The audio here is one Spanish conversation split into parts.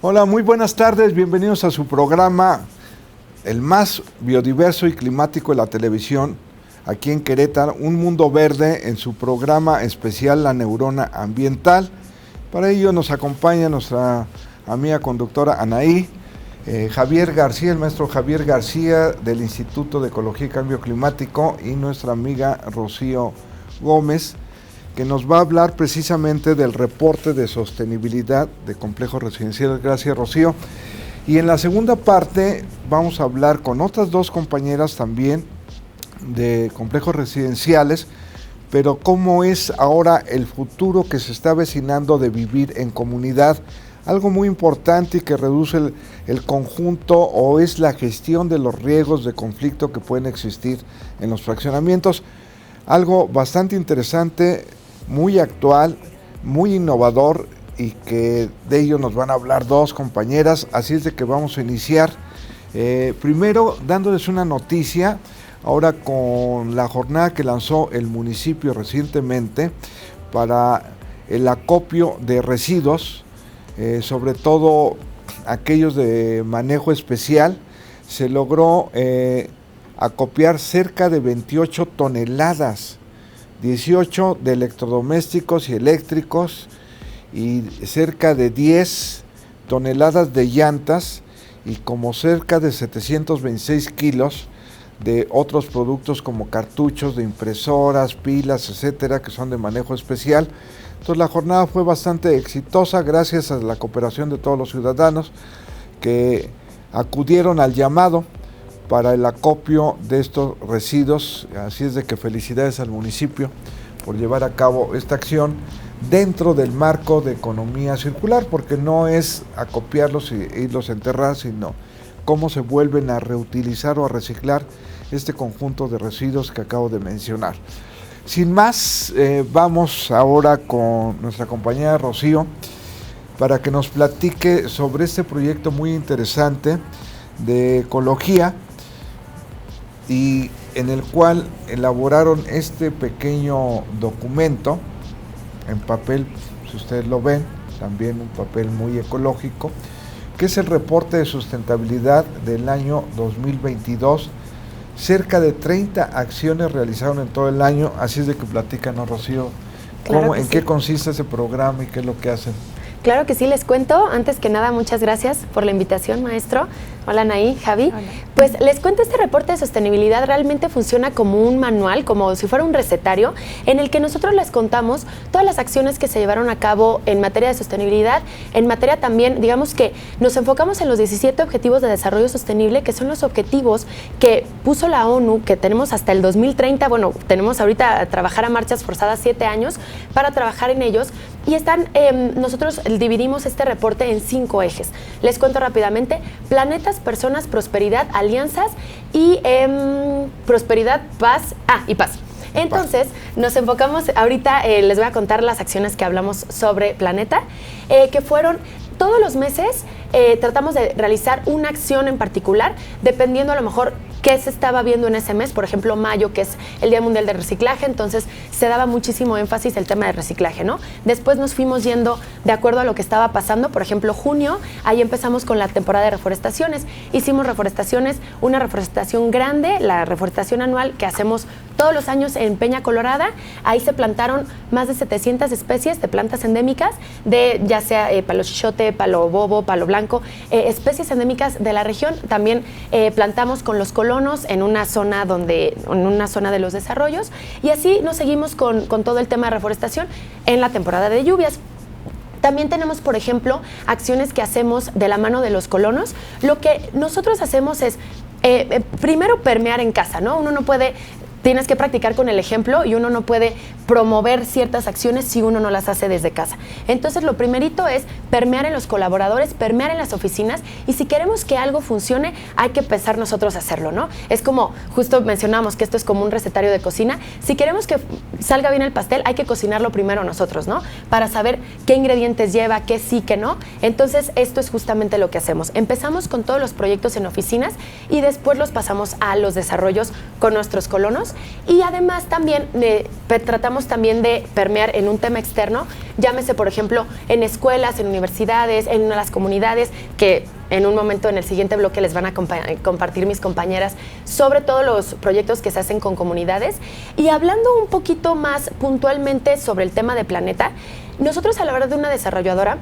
Hola, muy buenas tardes, bienvenidos a su programa, el más biodiverso y climático de la televisión, aquí en Querétaro, Un Mundo Verde, en su programa especial La Neurona Ambiental. Para ello nos acompaña nuestra amiga conductora Anaí, Javier García, el maestro Javier García del Instituto de Ecología y Cambio Climático, y nuestra amiga Rocío Gómez, que nos va a hablar precisamente del reporte de sostenibilidad de complejos residenciales. Gracias, Rocío. Y en la segunda parte vamos a hablar con otras dos compañeras también de complejos residenciales, pero cómo es ahora el futuro que se está avecinando de vivir en comunidad. Algo muy importante y que reduce el conjunto o es la gestión de los riesgos de conflicto que pueden existir en los fraccionamientos. Algo bastante interesante, muy actual, muy innovador, y que de ello nos van a hablar dos compañeras, así es de que vamos a iniciar. Primero dándoles una noticia, ahora con la jornada que lanzó el municipio recientemente para el acopio de residuos, sobre todo aquellos de manejo especial, se logró acopiar cerca de 28 toneladas, 18 de electrodomésticos y eléctricos y cerca de 10 toneladas de llantas y como cerca de 726 kilos de otros productos como cartuchos de impresoras, pilas, etcétera, que son de manejo especial. Entonces la jornada fue bastante exitosa gracias a la cooperación de todos los ciudadanos que acudieron al llamado para el acopio de estos residuos. Así es de que felicidades al municipio por llevar a cabo esta acción dentro del marco de economía circular, porque no es acopiarlos e irlos a enterrar, sino cómo se vuelven a reutilizar o a reciclar este conjunto de residuos que acabo de mencionar. Sin más, vamos ahora con nuestra compañera Rocío para que nos platique sobre este proyecto muy interesante de ecología y en el cual elaboraron este pequeño documento en papel, si ustedes lo ven, también un papel muy ecológico, que es el reporte de sustentabilidad del año 2022. Cerca de 30 acciones realizaron en todo el año, así es de que platícanos, Rocío, claro en qué consiste ese programa y qué es lo que hacen. Claro que sí, les cuento. Antes que nada, muchas gracias por la invitación, maestro. Hola, Anaí, Javi. Hola. Pues les cuento, este reporte de sostenibilidad realmente funciona como un manual, como si fuera un recetario, en el que nosotros les contamos todas las acciones que se llevaron a cabo en materia de sostenibilidad, en materia también, digamos que nos enfocamos en los 17 Objetivos de Desarrollo Sostenible, que son los objetivos que puso la ONU, que tenemos hasta el 2030, bueno, tenemos ahorita a trabajar a marchas forzadas 7 años para trabajar en ellos, y están, nosotros dividimos este reporte en 5 ejes. Les cuento rápidamente: planetas, personas, prosperidad, alianzas y prosperidad, paz, y paz. Entonces, nos enfocamos, ahorita les voy a contar las acciones que hablamos sobre planeta, que fueron todos los meses. Tratamos de realizar una acción en particular, dependiendo a lo mejor qué se estaba viendo en ese mes. Por ejemplo, mayo, que es el Día Mundial del Reciclaje, entonces se daba muchísimo énfasis el tema de reciclaje, ¿no? Después nos fuimos yendo de acuerdo a lo que estaba pasando. Por ejemplo, junio, ahí empezamos con la temporada de reforestaciones. Hicimos reforestaciones, una reforestación grande, la reforestación anual que hacemos todos los años en Peña Colorada. Ahí se plantaron más de 700 especies de plantas endémicas, de ya sea palo chichote, palo bobo, palo blanco, especies endémicas de la región. También plantamos con los colonos en una zona de los desarrollos, y así nos seguimos con todo el tema de reforestación en la temporada de lluvias. También tenemos, por ejemplo, acciones que hacemos de la mano de los colonos. Lo que nosotros hacemos es primero permear en casa, ¿no? Uno no puede tienes que practicar con el ejemplo y uno no puede promover ciertas acciones si uno no las hace desde casa. Entonces, lo primerito es permear en los colaboradores, permear en las oficinas, y si queremos que algo funcione, hay que empezar nosotros a hacerlo, ¿no? Es como, justo mencionamos que esto es como un recetario de cocina. Si queremos que salga bien el pastel, hay que cocinarlo primero nosotros, ¿no? Para saber qué ingredientes lleva, qué sí, qué no. Entonces, esto es justamente lo que hacemos. Empezamos con todos los proyectos en oficinas y después los pasamos a los desarrollos con nuestros colonos. y además también tratamos también de permear en un tema externo, llámese por ejemplo en escuelas, en universidades, en las comunidades, que en un momento en el siguiente bloque les van a compartir mis compañeras sobre todos los proyectos que se hacen con comunidades. Y hablando un poquito más puntualmente sobre el tema de Planeta, nosotros a la hora de una desarrolladora,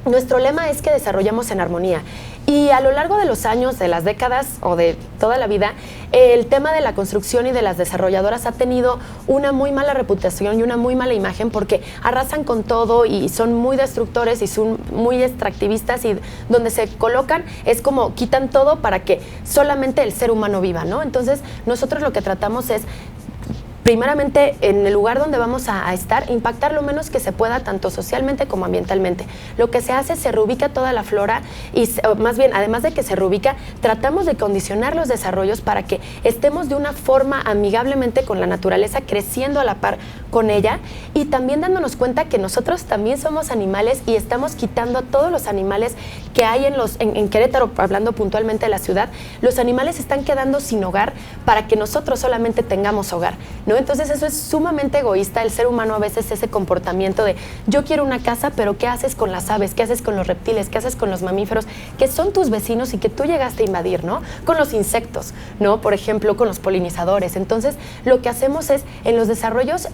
nuestro lema es que desarrollamos en armonía. Y a lo largo de los años, de las décadas o de toda la vida, el tema de la construcción y de las desarrolladoras ha tenido una muy mala reputación y una muy mala imagen porque arrasan con todo y son muy destructores y son muy extractivistas, y donde se colocan es como quitan todo para que solamente el ser humano viva, ¿no? Entonces nosotros lo que tratamos es, primeramente, en el lugar donde vamos a estar, impactar lo menos que se pueda, tanto socialmente como ambientalmente. Lo que se hace, se reubica toda la flora y más bien, además de que se reubica, tratamos de condicionar los desarrollos para que estemos de una forma amigablemente con la naturaleza, creciendo a la par con ella, y también dándonos cuenta que nosotros también somos animales y estamos quitando a todos los animales que hay en Querétaro, hablando puntualmente de la ciudad. Los animales están quedando sin hogar para que nosotros solamente tengamos hogar, ¿no? Entonces eso es sumamente egoísta. El ser humano a veces ese comportamiento de yo quiero una casa, pero ¿qué haces con las aves? ¿Qué haces con los reptiles? ¿Qué haces con los mamíferos? Que son tus vecinos y que tú llegaste a invadir, ¿no? Con los insectos, ¿no? Por ejemplo, con los polinizadores. Entonces lo que hacemos es, en los desarrollos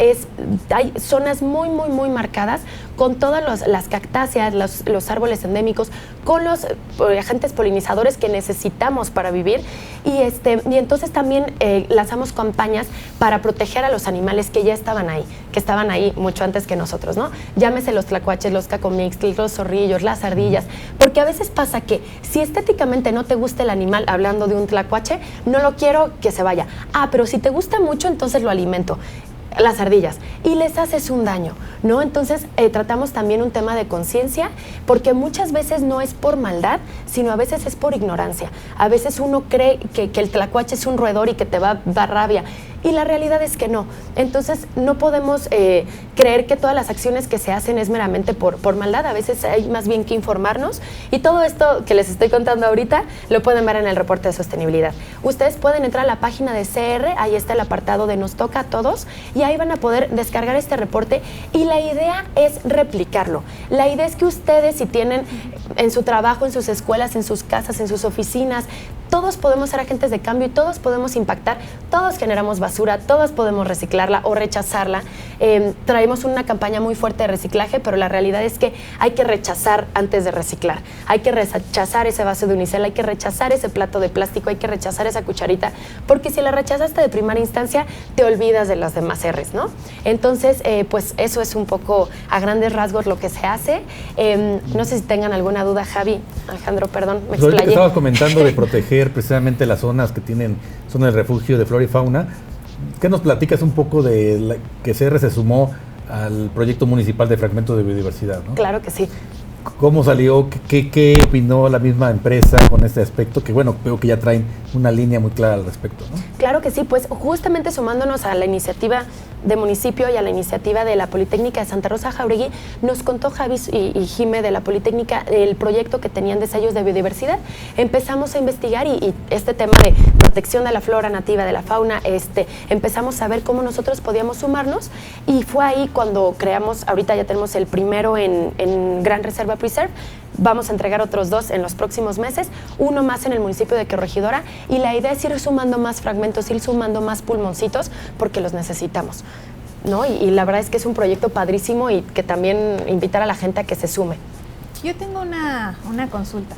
hay zonas muy, muy, muy marcadas con todas las cactáceas, los árboles endémicos, con los agentes polinizadores que necesitamos para vivir. Y entonces también lanzamos campañas para proteger a los animales que ya estaban ahí mucho antes que nosotros, ¿no? Llámese los tlacuaches, los cacomixtlis, los zorrillos, las ardillas, porque a veces pasa que si estéticamente no te gusta el animal, hablando de un tlacuache, no lo quiero que se vaya. Pero si te gusta mucho, entonces lo alimento. Las ardillas, y les haces un daño, ¿no? Entonces tratamos también un tema de conciencia, porque muchas veces no es por maldad, sino a veces es por ignorancia. A veces uno cree que el tlacuache es un roedor y que te va a dar rabia, y la realidad es que no. Entonces no podemos creer que todas las acciones que se hacen es meramente por maldad. A veces hay más bien que informarnos, y todo esto que les estoy contando ahorita lo pueden ver en el reporte de sostenibilidad. Ustedes pueden entrar a la página de CR, ahí está el apartado de Nos Toca a Todos, y ahí van a poder descargar este reporte, y la idea es replicarlo. La idea es que ustedes, si tienen en su trabajo, en sus escuelas, en sus casas, en sus oficinas, todos podemos ser agentes de cambio y todos podemos impactar, todos generamos basura, todos podemos reciclarla o rechazarla. Traemos una campaña muy fuerte de reciclaje, pero la realidad es que hay que rechazar antes de reciclar. Hay que rechazar ese vaso de unicel, hay que rechazar ese plato de plástico, hay que rechazar esa cucharita, porque si la rechazaste de primera instancia, te olvidas de las demás R's, ¿no? Entonces, pues eso es un poco a grandes rasgos lo que se hace. No sé si tengan alguna duda, Javi, Alejandro, perdón, me explayé. Ahorita estabas comentando de proteger precisamente las zonas que son el refugio de flora y fauna. ¿Qué nos platicas un poco de que CR se sumó al proyecto municipal de fragmentos de biodiversidad, ¿no? Claro que sí. ¿Cómo salió? ¿Qué opinó la misma empresa con este aspecto? Que bueno, veo que ya traen una línea muy clara al respecto, ¿no? Claro que sí, pues justamente sumándonos a la iniciativa de municipio y a la iniciativa de la Politécnica de Santa Rosa Jáuregui, nos contó Javi y Jime de la Politécnica el proyecto que tenían de sellos de biodiversidad. Empezamos a investigar y este tema de protección de la flora nativa, de la fauna, empezamos a ver cómo nosotros podíamos sumarnos, y fue ahí cuando creamos, ahorita ya tenemos el primero en Gran Reserva Preserve. Vamos a entregar otros 2 en los próximos meses, uno más en el municipio de Corregidora, y la idea es ir sumando más fragmentos, ir sumando más pulmoncitos, porque los necesitamos, ¿no? Y la verdad es que es un proyecto padrísimo, y que también invitar a la gente a que se sume. Yo tengo una consulta.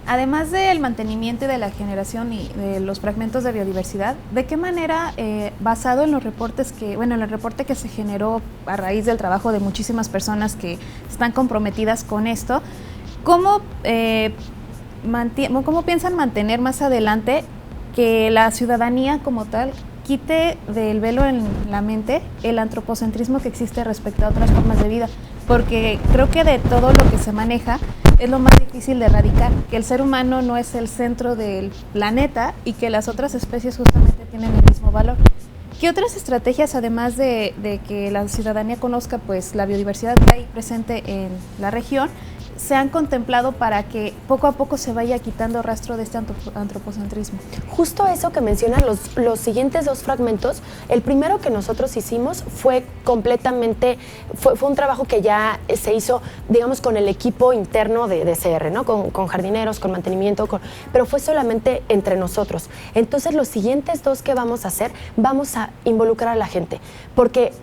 Además del mantenimiento y de la generación y de los fragmentos de biodiversidad, ¿de qué manera, basado en los reportes en el reporte que se generó a raíz del trabajo de muchísimas personas que están comprometidas con esto, ¿cómo piensan mantener más adelante que la ciudadanía como tal quite del velo en la mente el antropocentrismo que existe respecto a otras formas de vida? Porque creo que de todo lo que se maneja es lo más difícil de erradicar, que el ser humano no es el centro del planeta y que las otras especies justamente tienen el mismo valor. ¿Qué otras estrategias, además de que la ciudadanía conozca pues la biodiversidad que hay presente en la región, se han contemplado para que poco a poco se vaya quitando rastro de este antropocentrismo? Justo eso que mencionan los siguientes 2 fragmentos, el primero que nosotros hicimos fue completamente, fue un trabajo que ya se hizo, digamos, con el equipo interno de CR, ¿no? Con jardineros, con mantenimiento, pero fue solamente entre nosotros. Entonces los siguientes 2 que vamos a hacer, vamos a involucrar a la gente, porque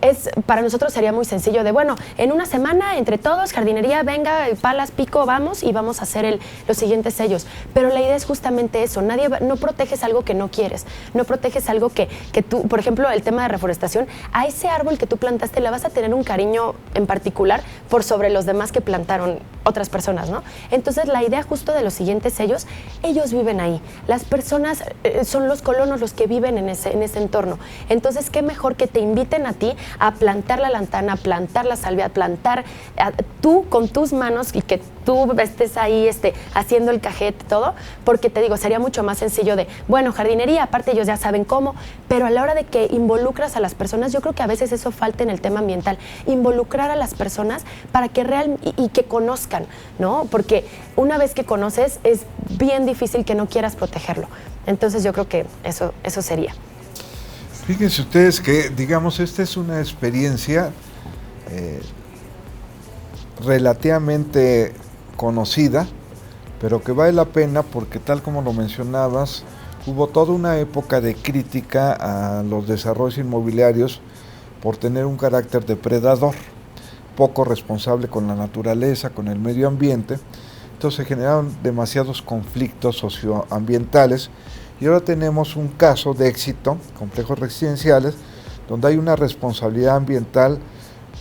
para nosotros sería muy sencillo de, bueno, en una semana entre todos, jardinería, venga, palas, pico, vamos y vamos a hacer los siguientes sellos. Pero la idea es justamente eso, no proteges algo que no quieres, no proteges algo que tú, por ejemplo, el tema de reforestación, a ese árbol que tú plantaste le vas a tener un cariño en particular por sobre los demás que plantaron otras personas, ¿no? Entonces la idea justo de los siguientes sellos, ellos viven ahí, las personas son los colonos los que viven en ese entorno. Entonces qué mejor que te inviten a ti a plantar la lantana, a plantar la salvia, a plantar tú con tus manos y que tú estés ahí haciendo el cajete, todo, porque te digo, sería mucho más sencillo de, bueno, jardinería, aparte ellos ya saben cómo, pero a la hora de que involucras a las personas, yo creo que a veces eso falta en el tema ambiental, involucrar a las personas para que y que conozcan, ¿no? Porque una vez que conoces, es bien difícil que no quieras protegerlo. Entonces yo creo que eso sería. Fíjense ustedes que, digamos, esta es una experiencia relativamente conocida, pero que vale la pena porque, tal como lo mencionabas, hubo toda una época de crítica a los desarrollos inmobiliarios por tener un carácter depredador, poco responsable con la naturaleza, con el medio ambiente. Entonces se generaron demasiados conflictos socioambientales y ahora tenemos un caso de éxito, complejos residenciales, donde hay una responsabilidad ambiental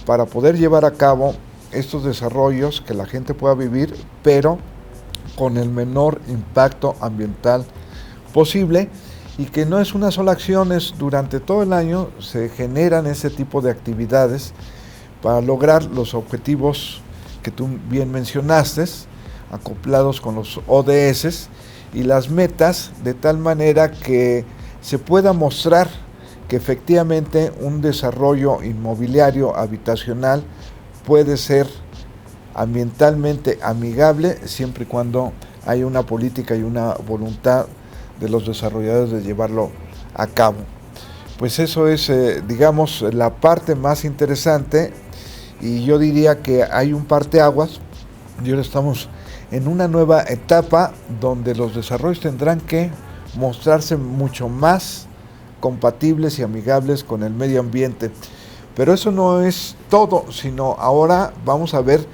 para poder llevar a cabo estos desarrollos, que la gente pueda vivir, pero con el menor impacto ambiental posible, y que no es una sola acción, es durante todo el año se generan ese tipo de actividades para lograr los objetivos que tú bien mencionaste, acoplados con los ODS y las metas, de tal manera que se pueda mostrar que efectivamente un desarrollo inmobiliario habitacional puede ser ambientalmente amigable siempre y cuando haya una política y una voluntad de los desarrolladores de llevarlo a cabo. Pues eso es, digamos, la parte más interesante, y yo diría que hay un parteaguas y ahora estamos en una nueva etapa donde los desarrollos tendrán que mostrarse mucho más compatibles y amigables con el medio ambiente. Pero eso no es todo, sino ahora vamos a ver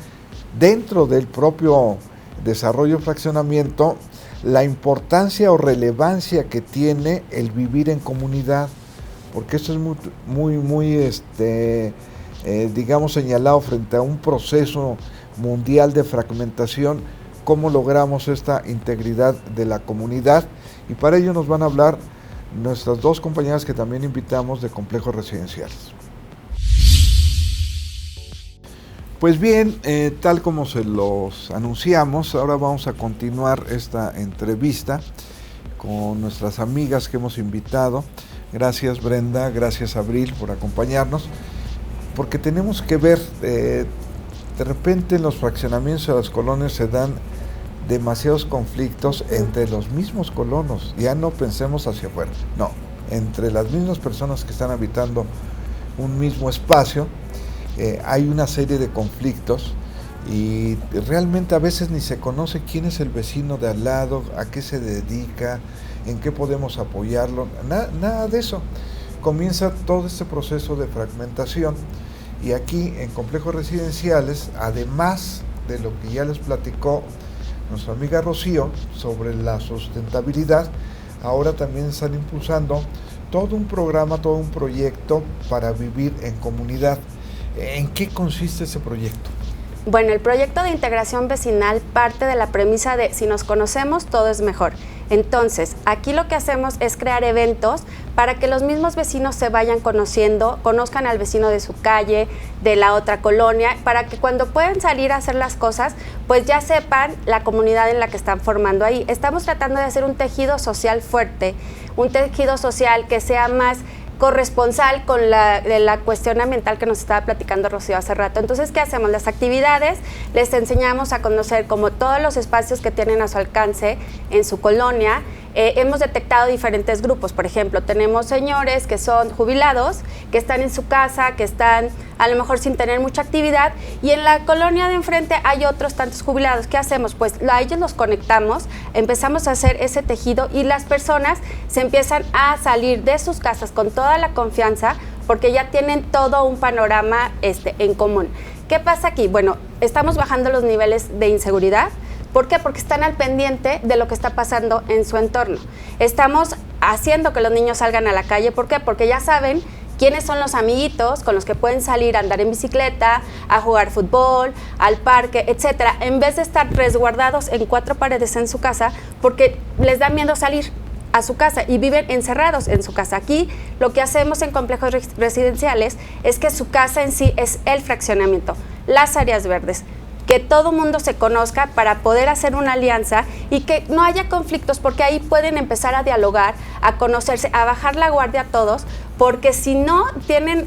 dentro del propio desarrollo fraccionamiento la importancia o relevancia que tiene el vivir en comunidad, porque esto es muy digamos, señalado frente a un proceso mundial de fragmentación, cómo logramos esta integridad de la comunidad, y para ello nos van a hablar nuestras 2 compañeras que también invitamos de complejos residenciales. Pues bien, tal como se los anunciamos, ahora vamos a continuar esta entrevista con nuestras amigas que hemos invitado. Gracias, Brenda, gracias, Abril, por acompañarnos, porque tenemos que ver, de repente en los fraccionamientos de las colonias se dan demasiados conflictos entre los mismos colonos, ya no pensemos hacia afuera, no, entre las mismas personas que están habitando un mismo espacio. Hay una serie de conflictos y realmente a veces ni se conoce quién es el vecino de al lado, a qué se dedica, en qué podemos apoyarlo, nada de eso. Comienza todo este proceso de fragmentación, y aquí en complejos residenciales, además de lo que ya les platicó nuestra amiga Rocío sobre la sustentabilidad, ahora también están impulsando todo un programa, todo un proyecto para vivir en comunidad. ¿En qué consiste ese proyecto? Bueno, el proyecto de integración vecinal parte de la premisa de si nos conocemos, todo es mejor. Entonces, aquí lo que hacemos es crear eventos para que los mismos vecinos se vayan conociendo, conozcan al vecino de su calle, de la otra colonia, para que cuando puedan salir a hacer las cosas, pues ya sepan la comunidad en la que están formando ahí. Estamos tratando de hacer un tejido social fuerte, un tejido social que sea más corresponsal con la cuestión ambiental que nos estaba platicando Rocío hace rato. Entonces, ¿qué hacemos? Las actividades, les enseñamos a conocer como todos los espacios que tienen a su alcance en su colonia. Hemos detectado diferentes grupos. Por ejemplo, tenemos señores que son jubilados, que están en su casa, que están a lo mejor sin tener mucha actividad, y en la colonia de enfrente hay otros tantos jubilados. ¿Qué hacemos? Pues a ellos los conectamos, empezamos a hacer ese tejido y las personas se empiezan a salir de sus casas con toda la confianza porque ya tienen todo un panorama en común. ¿Qué pasa aquí? Bueno, estamos bajando los niveles de inseguridad. ¿Por qué? Porque están al pendiente de lo que está pasando en su entorno. Estamos haciendo que los niños salgan a la calle. ¿Por qué? Porque ya saben quiénes son los amiguitos con los que pueden salir a andar en bicicleta, a jugar fútbol, al parque, etcétera, en vez de estar resguardados en 4 paredes en su casa porque les da miedo salir a su casa y viven encerrados en su casa. Aquí lo que hacemos en complejos residenciales es que su casa en sí es el fraccionamiento, las áreas verdes, que todo mundo se conozca para poder hacer una alianza y que no haya conflictos, porque ahí pueden empezar a dialogar, a conocerse, a bajar la guardia a todos, porque si no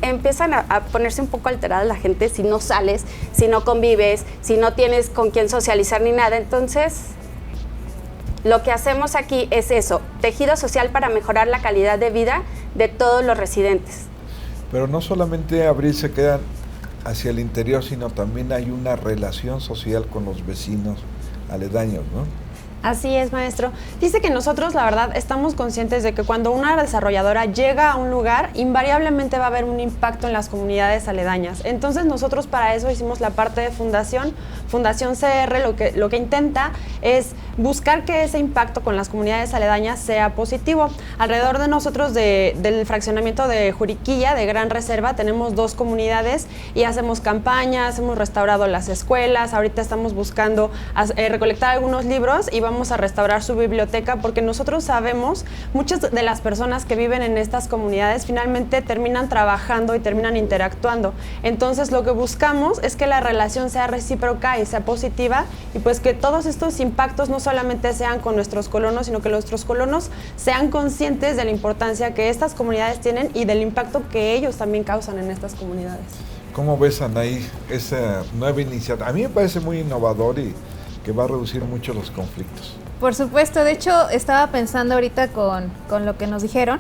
empiezan a ponerse un poco alterada la gente, si no sales, si no convives, si no tienes con quién socializar ni nada. Entonces, lo que hacemos aquí es eso, tejido social para mejorar la calidad de vida de todos los residentes. Pero no solamente Abril se quedan hacia el interior, sino también hay una relación social con los vecinos aledaños, ¿no? Así es, maestro. Dice que nosotros, la verdad, estamos conscientes de que cuando una desarrolladora llega a un lugar, invariablemente va a haber un impacto en las comunidades aledañas. Entonces, nosotros para eso hicimos la parte de Fundación CR, lo que intenta es buscar que ese impacto con las comunidades aledañas sea positivo. Alrededor de nosotros, del fraccionamiento de Juriquilla, de Gran Reserva, tenemos 2 comunidades y hacemos campañas, hemos restaurado las escuelas, ahorita estamos buscando recolectar algunos libros y vamos a restaurar su biblioteca, porque nosotros sabemos, muchas de las personas que viven en estas comunidades finalmente terminan trabajando y terminan interactuando. Entonces, lo que buscamos es que la relación sea recíproca y sea positiva, y pues que todos estos impactos no solamente sean con nuestros colonos, sino que nuestros colonos sean conscientes de la importancia que estas comunidades tienen y del impacto que ellos también causan en estas comunidades. ¿Cómo ves, Anaí, esa nueva iniciativa? A mí me parece muy innovador y que va a reducir mucho los conflictos. Por supuesto, de hecho estaba pensando ahorita con lo que nos dijeron,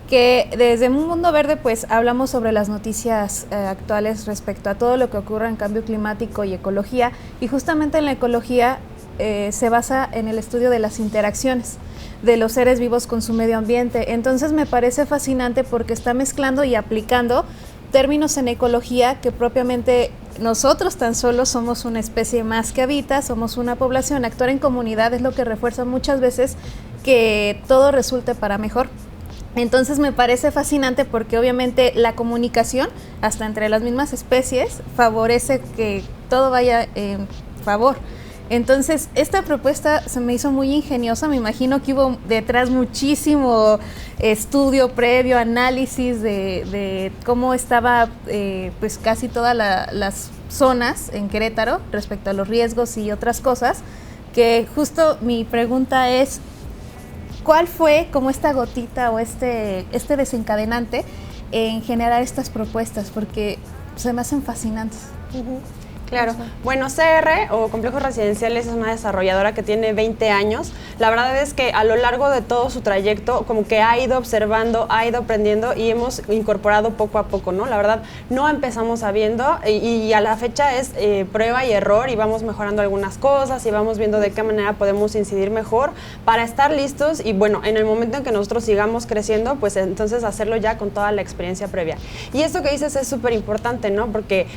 que desde Un Mundo Verde pues hablamos sobre las noticias actuales respecto a todo lo que ocurre en cambio climático y ecología, y justamente en la ecología se basa en el estudio de las interacciones de los seres vivos con su medio ambiente. Entonces me parece fascinante porque está mezclando y aplicando términos en ecología que propiamente nosotros tan solo somos una especie más que habita, somos una población. Actuar en comunidad es lo que refuerza muchas veces que todo resulte para mejor. Entonces me parece fascinante porque obviamente la comunicación, hasta entre las mismas especies, favorece que todo vaya en favor. Entonces, esta propuesta se me hizo muy ingeniosa. Me imagino que hubo detrás muchísimo estudio previo, análisis de cómo estaba pues casi todas las zonas en Querétaro respecto a los riesgos y otras cosas, que justo mi pregunta es, ¿cuál fue como esta gotita o este desencadenante en generar estas propuestas? Porque se me hacen fascinantes. Claro. Bueno, CR o Complejos Residenciales es una desarrolladora que tiene 20 años. La verdad es que a lo largo de todo su trayecto como que ha ido observando, ha ido aprendiendo y hemos incorporado poco a poco, ¿no? La verdad, no empezamos sabiendo y a la fecha es prueba y error, y vamos mejorando algunas cosas y vamos viendo de qué manera podemos incidir mejor para estar listos y bueno, en el momento en que nosotros sigamos creciendo, pues entonces hacerlo ya con toda la experiencia previa. Y esto que dices es súper importante, ¿no? Porque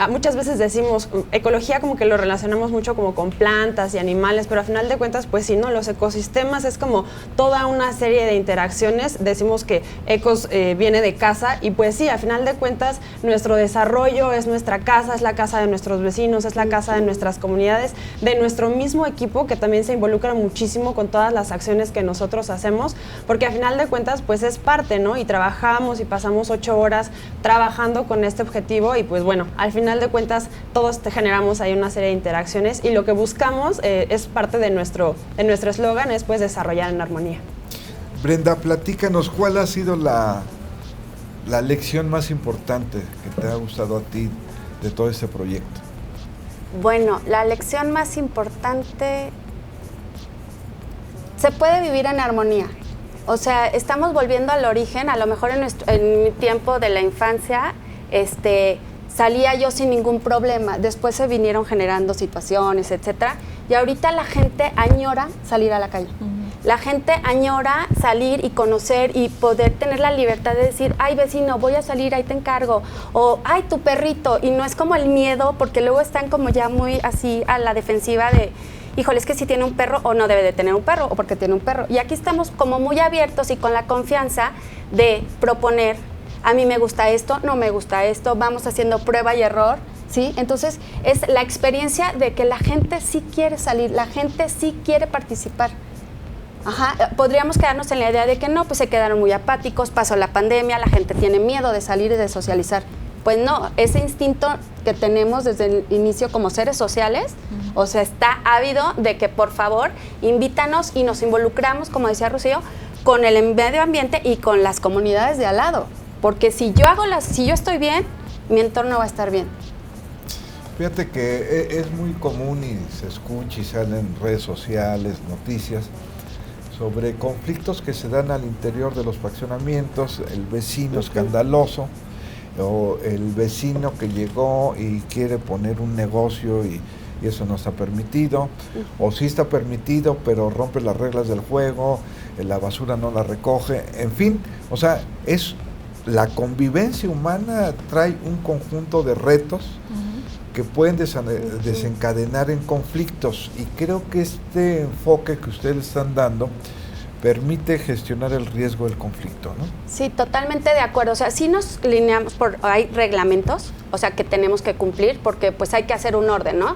muchas veces decimos ecología como que lo relacionamos mucho como con plantas y animales, pero a final de cuentas pues sí, ¿no? Los ecosistemas es como toda una serie de interacciones. Decimos que ecos viene de casa y pues sí, a final de cuentas nuestro desarrollo es nuestra casa, es la casa de nuestros vecinos, es la casa de nuestras comunidades, de nuestro mismo equipo que también se involucra muchísimo con todas las acciones que nosotros hacemos, porque a final de cuentas pues es parte, ¿no? Y trabajamos y pasamos 8 horas trabajando con este objetivo y pues bueno, al final de cuentas todos generamos ahí una serie de interacciones y lo que buscamos es parte de nuestro eslogan, es pues desarrollar en armonía. Brenda, platícanos, ¿cuál ha sido la la lección más importante que te ha gustado a ti de todo este proyecto? Bueno, la lección más importante, se puede vivir en armonía. O sea, estamos volviendo al origen. A lo mejor en mi tiempo de la infancia, salía yo sin ningún problema. Después se vinieron generando situaciones, etcétera. Y ahorita la gente añora salir a la calle. La gente añora salir y conocer y poder tener la libertad de decir, ay vecino, voy a salir, ahí te encargo. O, ay, tu perrito. Y no es como el miedo, porque luego están como ya muy así a la defensiva de, híjole, es que si tiene un perro o no debe de tener un perro, o porque tiene un perro. Y aquí estamos como muy abiertos y con la confianza de proponer, a mí me gusta esto, no me gusta esto, vamos haciendo prueba y error, ¿sí? Entonces, es la experiencia de que la gente sí quiere salir, la gente sí quiere participar. Ajá, podríamos quedarnos en la idea de que no, pues se quedaron muy apáticos, pasó la pandemia, la gente tiene miedo de salir y de socializar. Pues no, ese instinto que tenemos desde el inicio como seres sociales, o sea, está ávido de que por favor invítanos y nos involucramos, como decía Rocío, con el medio ambiente y con las comunidades de al lado. Porque si yo estoy bien, mi entorno va a estar bien. Fíjate que es muy común y se escucha y sale en redes sociales, noticias, sobre conflictos que se dan al interior de los fraccionamientos, el vecino escandaloso, o el vecino que llegó y quiere poner un negocio y eso no está permitido, o sí está permitido pero rompe las reglas del juego, la basura no la recoge, en fin, o sea, la convivencia humana trae un conjunto de retos que pueden desencadenar en conflictos, y creo que este enfoque que ustedes están dando permite gestionar el riesgo del conflicto, ¿no? Sí, totalmente de acuerdo. O sea, sí nos lineamos hay reglamentos, o sea, que tenemos que cumplir porque pues hay que hacer un orden, ¿no?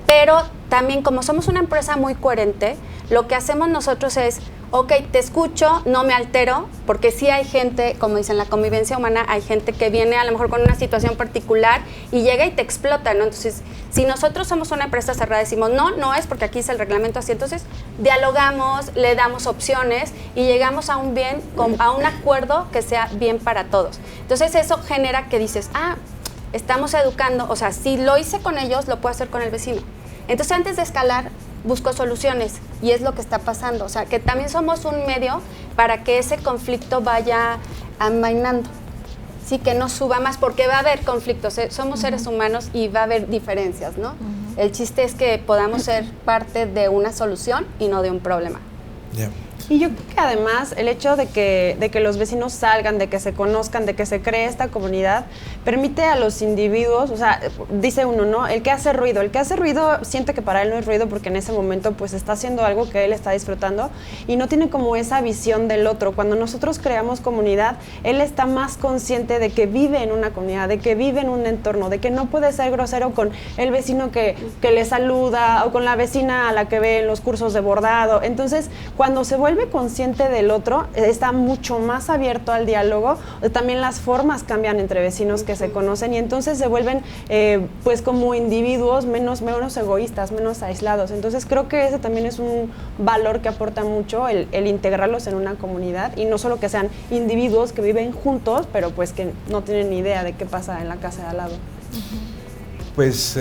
Pero también como somos una empresa muy coherente, lo que hacemos nosotros es, ok, te escucho, no me altero, porque sí hay gente, como dicen, la convivencia humana, hay gente que viene a lo mejor con una situación particular y llega y te explota, ¿no? Entonces, si nosotros somos una empresa cerrada, decimos, no es porque aquí es el reglamento así, entonces dialogamos, le damos opciones y llegamos a un bien, a un acuerdo que sea bien para todos. Entonces, eso genera que dices, estamos educando, o sea, si lo hice con ellos, lo puedo hacer con el vecino. Entonces, antes de escalar, busco soluciones, y es lo que está pasando. O sea, que también somos un medio para que ese conflicto vaya amainando, sí, que no suba más, porque va a haber conflictos, somos seres humanos y va a haber diferencias, ¿no? El chiste es que podamos ser parte de una solución y no de un problema. Yeah. Y yo creo que además el hecho de que los vecinos salgan, de que se conozcan, de que se cree esta comunidad, permite a los individuos, o sea, dice uno, ¿no? El que hace ruido siente que para él no es ruido porque en ese momento pues está haciendo algo que él está disfrutando y no tiene como esa visión del otro. Cuando nosotros creamos comunidad, él está más consciente de que vive en una comunidad, de que vive en un entorno, de que no puede ser grosero con el vecino que le saluda o con la vecina a la que ve en los cursos de bordado. Entonces, cuando se vuelve consciente del otro, está mucho más abierto al diálogo. También las formas cambian entre vecinos que se conocen y entonces se vuelven pues como individuos menos egoístas, menos aislados. Entonces creo que ese también es un valor que aporta mucho el integrarlos en una comunidad y no solo que sean individuos que viven juntos, pero pues que no tienen ni idea de qué pasa en la casa de al lado. Pues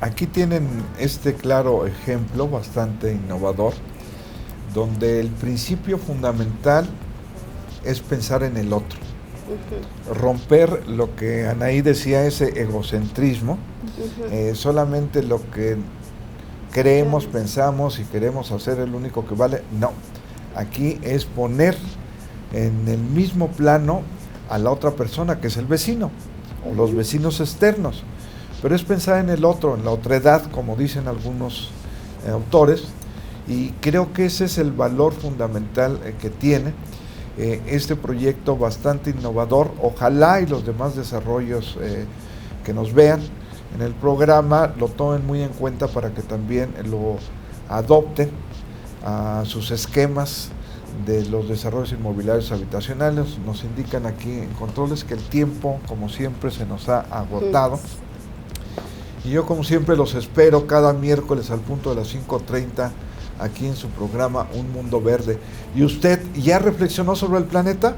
aquí tienen este claro ejemplo bastante innovador, donde el principio fundamental es pensar en el otro, romper lo que Anaí decía, ese egocentrismo, solamente lo que creemos, pensamos y queremos hacer es lo único que vale. No, aquí es poner en el mismo plano a la otra persona, que es el vecino, o los vecinos externos, pero es pensar en el otro, en la otredad, como dicen algunos autores. Y creo que ese es el valor fundamental que tiene este proyecto bastante innovador. Ojalá y los demás desarrollos que nos vean en el programa lo tomen muy en cuenta para que también lo adopten a sus esquemas de los desarrollos inmobiliarios habitacionales. Nos indican aquí en controles que el tiempo, como siempre, se nos ha agotado. Y yo, como siempre, los espero cada miércoles al punto de las 5:30 aquí en su programa Un Mundo Verde. ¿Y usted ya reflexionó sobre el planeta?